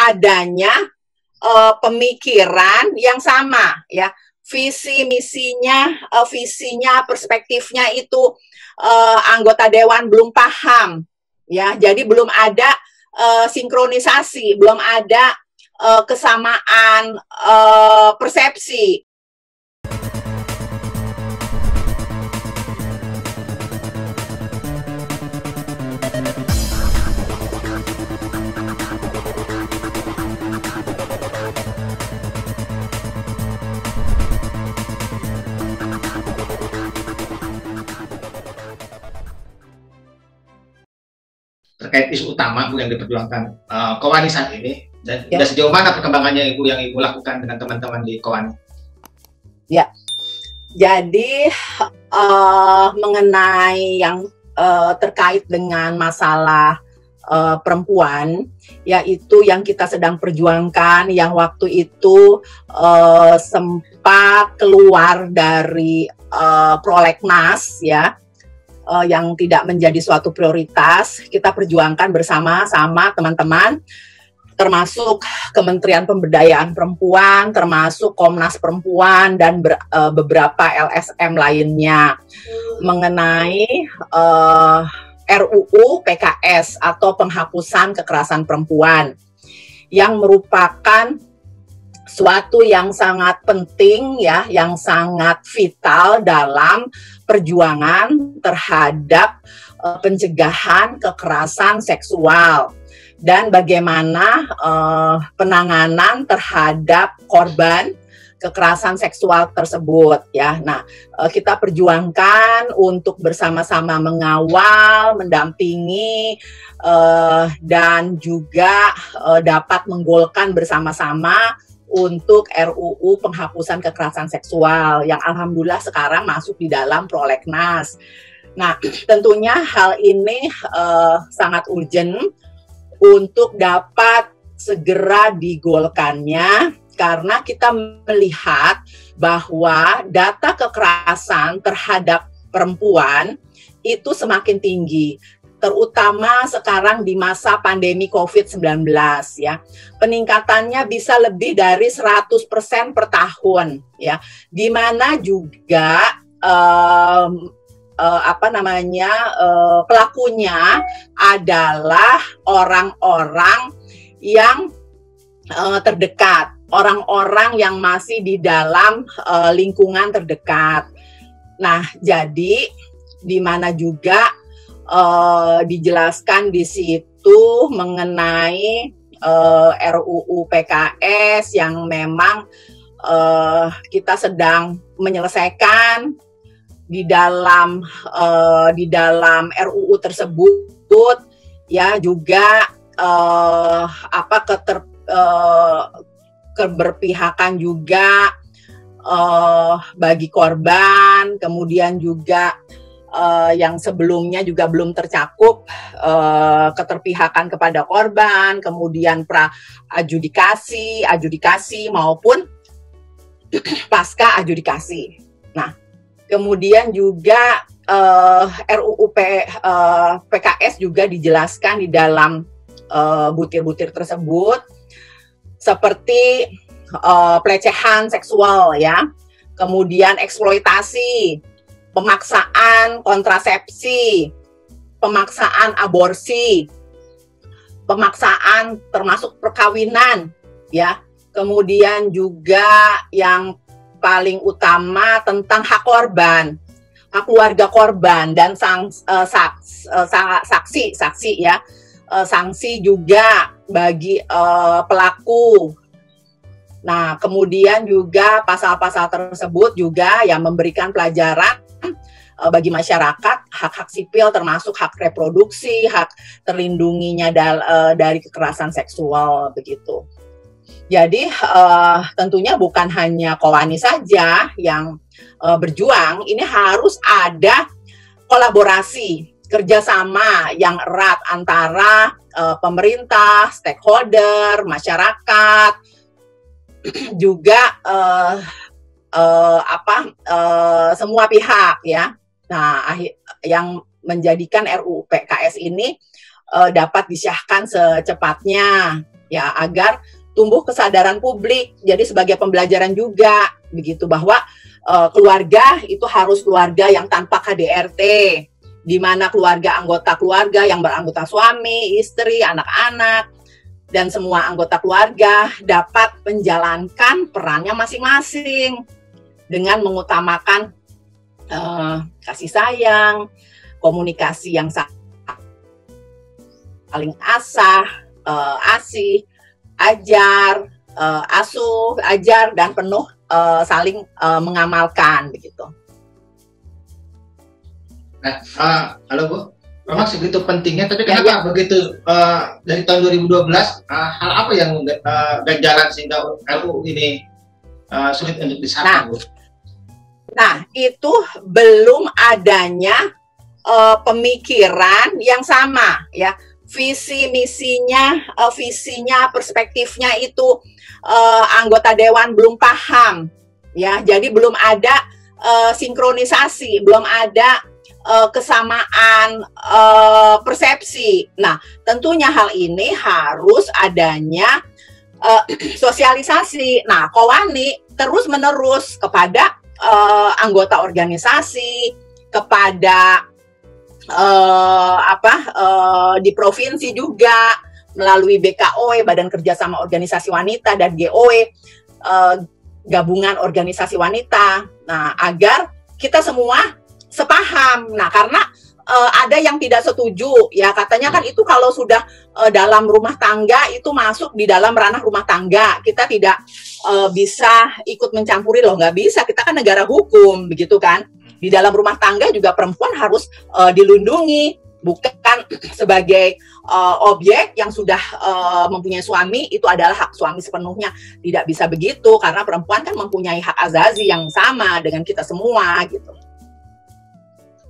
adanya pemikiran yang sama, ya, visi misinya, visinya, perspektifnya itu anggota dewan belum paham, ya, jadi belum ada sinkronisasi, belum ada kesamaan persepsi. Terkait isu utama Bu yang diperjuangkan Kowani saat ini, dan ya, sejauh mana perkembangannya Ibu yang Ibu lakukan dengan teman-teman di Kowani? Ya, jadi mengenai yang terkait dengan masalah perempuan, yaitu yang kita sedang perjuangkan, yang waktu itu sempat keluar dari prolegnas, ya, yang tidak menjadi suatu prioritas, kita perjuangkan bersama-sama teman-teman, termasuk Kementerian Pemberdayaan Perempuan, termasuk Komnas Perempuan, dan beberapa LSM lainnya, mengenai RUU PKS atau penghapusan kekerasan perempuan, yang merupakan suatu yang sangat penting, ya, yang sangat vital dalam perjuangan terhadap pencegahan kekerasan seksual dan bagaimana penanganan terhadap korban kekerasan seksual tersebut, ya. Nah, kita perjuangkan untuk bersama-sama mengawal, mendampingi, dan juga dapat menggolkan bersama-sama untuk RUU penghapusan kekerasan seksual yang alhamdulillah sekarang masuk di dalam prolegnas. Nah, tentunya hal ini sangat urgent untuk dapat segera digolkannya, karena kita melihat bahwa data kekerasan terhadap perempuan itu semakin tinggi, terutama sekarang di masa pandemi COVID-19, ya. Peningkatannya bisa lebih dari 100% per tahun, ya. Di mana juga pelakunya adalah orang-orang yang terdekat, orang-orang yang masih di dalam lingkungan terdekat. Nah, jadi di mana juga dijelaskan di situ mengenai RUU PKS yang memang kita sedang menyelesaikan di dalam RUU tersebut, ya, juga keberpihakan juga bagi korban, kemudian juga yang sebelumnya juga belum tercakup, keterpihakan kepada korban, kemudian adjudikasi maupun pasca adjudikasi. Nah, kemudian juga RUU PKS juga dijelaskan di dalam butir-butir tersebut seperti pelecehan seksual, ya, kemudian eksploitasi, pemaksaan kontrasepsi, pemaksaan aborsi, pemaksaan termasuk perkawinan, ya. Kemudian juga yang paling utama tentang hak korban, hak keluarga korban, dan saksi, ya. Sanksi juga bagi pelaku. Nah, kemudian juga pasal-pasal tersebut juga yang memberikan pelajaran bagi masyarakat, hak-hak sipil termasuk hak reproduksi, hak terlindunginya dari kekerasan seksual, begitu. Jadi tentunya bukan hanya Kowani saja yang berjuang, ini harus ada kolaborasi, kerjasama yang erat antara pemerintah, stakeholder, masyarakat, juga semua pihak, ya. Nah, yang menjadikan RUU PKS ini dapat disahkan secepatnya. ya, agar tumbuh kesadaran publik. Jadi sebagai pembelajaran juga begitu, bahwa keluarga itu harus keluarga yang tanpa KDRT, di mana anggota keluarga yang beranggota suami, istri, anak-anak, dan semua anggota keluarga dapat menjalankan perannya masing-masing dengan mengutamakan kasih sayang, komunikasi yang saling asih, ajar, ajar, dan penuh saling mengamalkan begitu. Nah, halo Bu, memang segitu pentingnya, tapi kenapa begitu dari tahun 2012 hal apa yang ganjalan sehingga RUU ini sulit untuk disahkan, Bu? Nah, itu belum adanya pemikiran yang sama, ya. Visi misinya, visinya, perspektifnya itu anggota dewan belum paham, ya. Jadi belum ada sinkronisasi, belum ada kesamaan persepsi. Nah, tentunya hal ini harus adanya sosialisasi. Nah, Kowani terus menerus kepada anggota organisasi, kepada di provinsi juga melalui BKOE, Badan Kerjasama Organisasi Wanita, dan GOE, Gabungan Organisasi Wanita. Nah, agar kita semua sepaham. Nah, karena ada yang tidak setuju, ya, katanya kan itu kalau sudah dalam rumah tangga itu masuk di dalam ranah rumah tangga, kita tidak bisa ikut mencampuri. Loh, nggak bisa, kita kan negara hukum, begitu kan. Di dalam rumah tangga juga perempuan harus dilindungi, bukan sebagai objek yang sudah mempunyai suami, itu adalah hak suami sepenuhnya. Tidak bisa begitu, karena perempuan kan mempunyai hak azazi yang sama dengan kita semua, gitu.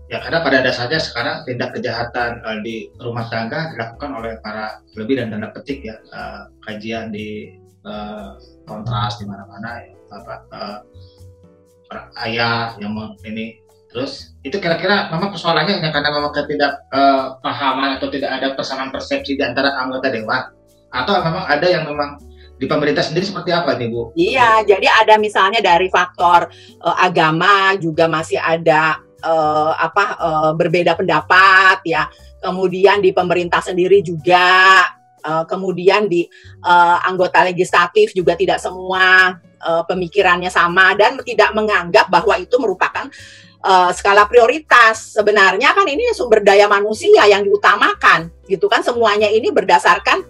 Ya, karena pada dasarnya sekarang tindak kejahatan di rumah tangga dilakukan oleh para, lebih dan tanda petik ya, kajian di kontras di mana-mana, ya, ayah yang ini. Terus itu kira-kira memang persoalannya hanya karena memang ketidakpahaman atau tidak ada persamaan persepsi di antara anggota dewan, atau memang ada yang memang di pemerintah sendiri seperti apa nih, Bu? Iya, jadi ada misalnya dari faktor agama juga masih ada berbeda pendapat, ya. Kemudian di pemerintah sendiri juga, kemudian di anggota legislatif juga tidak semua pemikirannya sama dan tidak menganggap bahwa itu merupakan skala prioritas. Sebenarnya kan ini sumber daya manusia yang diutamakan, gitu kan. Semuanya ini berdasarkan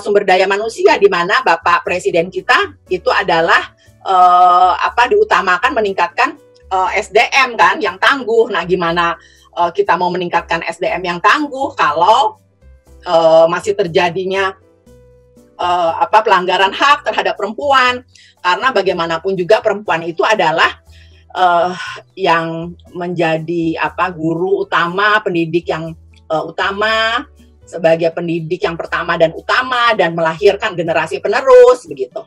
sumber daya manusia, di mana Bapak Presiden kita itu adalah diutamakan meningkatkan SDM kan yang tangguh. Nah, gimana kita mau meningkatkan SDM yang tangguh kalau masih terjadinya pelanggaran hak terhadap perempuan? Karena bagaimanapun juga perempuan itu adalah yang menjadi guru utama, pendidik yang utama, sebagai pendidik yang pertama dan utama, dan melahirkan generasi penerus, begitu.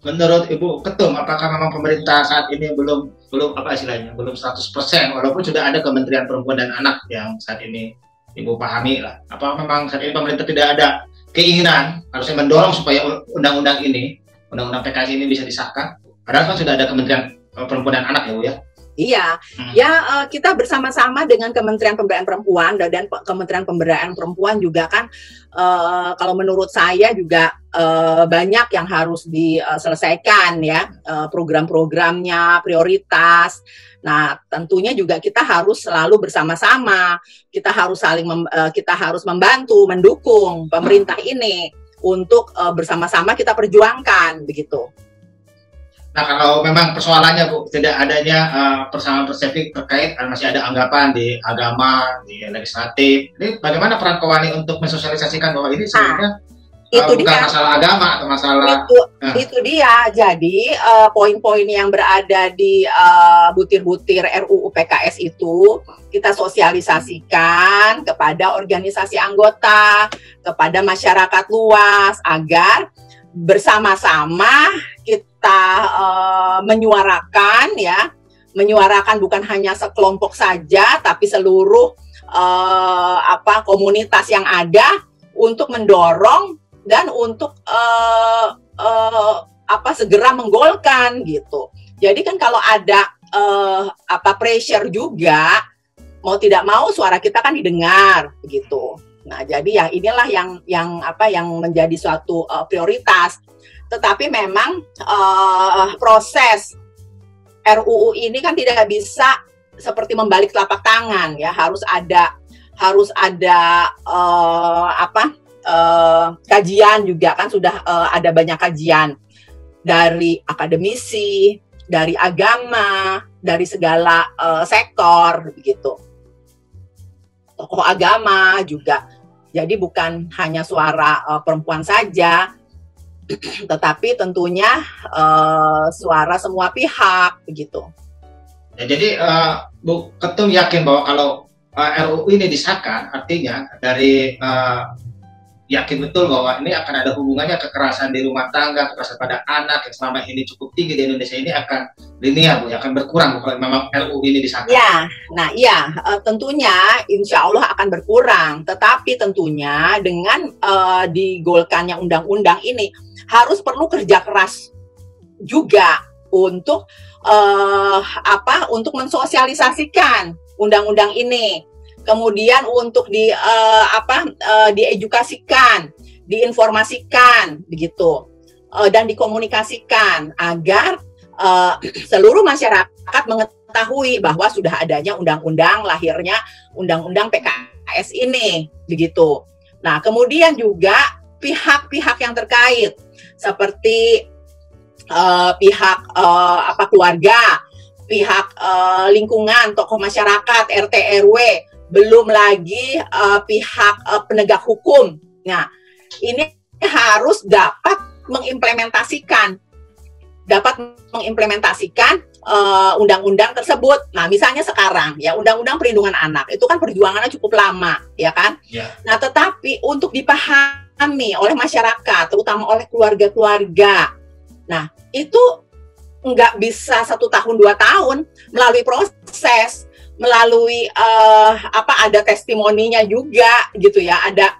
Menurut Ibu Ketum, apakah memang pemerintah saat ini belum 100%, walaupun sudah ada Kementerian Perempuan dan Anak yang saat ini Ibu pahami lah, apa memang saat ini pemerintah tidak ada keinginan harusnya mendorong supaya undang-undang PKS ini bisa disahkan? Padahal kan sudah ada Kementerian Perempuan dan Anak, ya Bu, ya? Iya, kita bersama-sama dengan Kementerian Pemberdayaan Perempuan dan Kementerian Pemberdayaan Perempuan juga kan, kalau menurut saya juga banyak yang harus diselesaikan, ya, program-programnya, prioritas. Nah, tentunya juga kita harus selalu bersama-sama, kita harus membantu, mendukung pemerintah ini untuk bersama-sama kita perjuangkan, begitu. Nah, kalau memang persoalannya, Bu, tidak adanya persamaan persepsi terkait masih ada anggapan di agama, di legislatif, ini bagaimana peran Kowani untuk mensosialisasikan bahwa ini sebenarnya bukan masalah agama atau masalah itu dia. Jadi poin-poin yang berada di butir-butir RUU PKS itu kita sosialisasikan kepada organisasi anggota, kepada masyarakat luas, agar bersama-sama kita menyuarakan bukan hanya sekelompok saja, tapi seluruh komunitas yang ada untuk mendorong dan untuk segera menggolkan gitu. Jadi kan kalau ada pressure juga, mau tidak mau suara kita kan didengar gitu. Nah, jadi ya inilah yang menjadi suatu prioritas. Tetapi memang proses RUU ini kan tidak bisa seperti membalik telapak tangan ya, harus ada kajian juga kan, sudah ada banyak kajian dari akademisi, dari agama, dari segala sektor begitu. Tokoh agama juga. Jadi bukan hanya suara perempuan saja, tetapi tentunya suara semua pihak begitu. Ya, jadi Bu Ketum yakin bahwa kalau RUU ini disahkan, artinya dari yakin betul bahwa ini akan ada hubungannya kekerasan di rumah tangga, kekerasan pada anak yang selama ini cukup tinggi di Indonesia ini akan linear, Bu, akan berkurang kalau memang RUU ini disahkan. Ya, nah iya, tentunya insya Allah akan berkurang. Tetapi tentunya dengan digolkannya undang-undang ini harus perlu kerja keras juga untuk untuk mensosialisasikan undang-undang ini. Kemudian untuk diedukasikan, diinformasikan begitu, dan dikomunikasikan agar seluruh masyarakat mengetahui bahwa sudah adanya undang-undang, lahirnya undang-undang PKS ini begitu. Nah, kemudian juga pihak-pihak yang terkait seperti pihak keluarga, pihak lingkungan, tokoh masyarakat, RT RW, belum lagi pihak penegak hukum. Nah, ini harus dapat mengimplementasikan undang-undang tersebut. Nah, misalnya sekarang ya Undang-Undang Perlindungan Anak itu kan perjuangannya cukup lama, ya kan? Yeah. Nah, tetapi untuk dipahami oleh masyarakat, terutama oleh keluarga-keluarga, nah itu nggak bisa 1 tahun 2 tahun, melalui proses, melalui ada testimoninya juga gitu ya, ada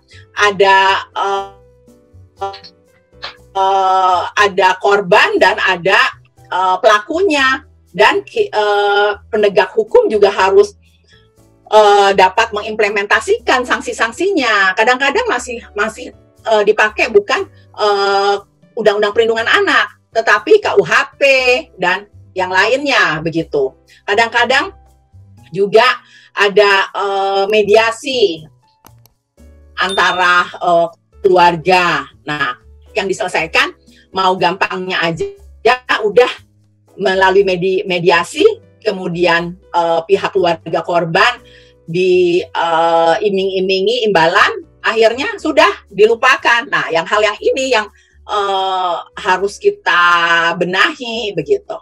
korban dan ada pelakunya, dan penegak hukum juga harus dapat mengimplementasikan sanksi-sanksinya. Kadang-kadang masih dipakai bukan Undang-Undang Perlindungan Anak, tetapi KUHP dan yang lainnya begitu. Kadang-kadang juga ada mediasi antara keluarga. Nah, yang diselesaikan mau gampangnya aja udah melalui mediasi, kemudian pihak keluarga korban diiming-imingi imbalan, akhirnya sudah dilupakan. Nah, hal yang ini yang harus kita benahi begitu.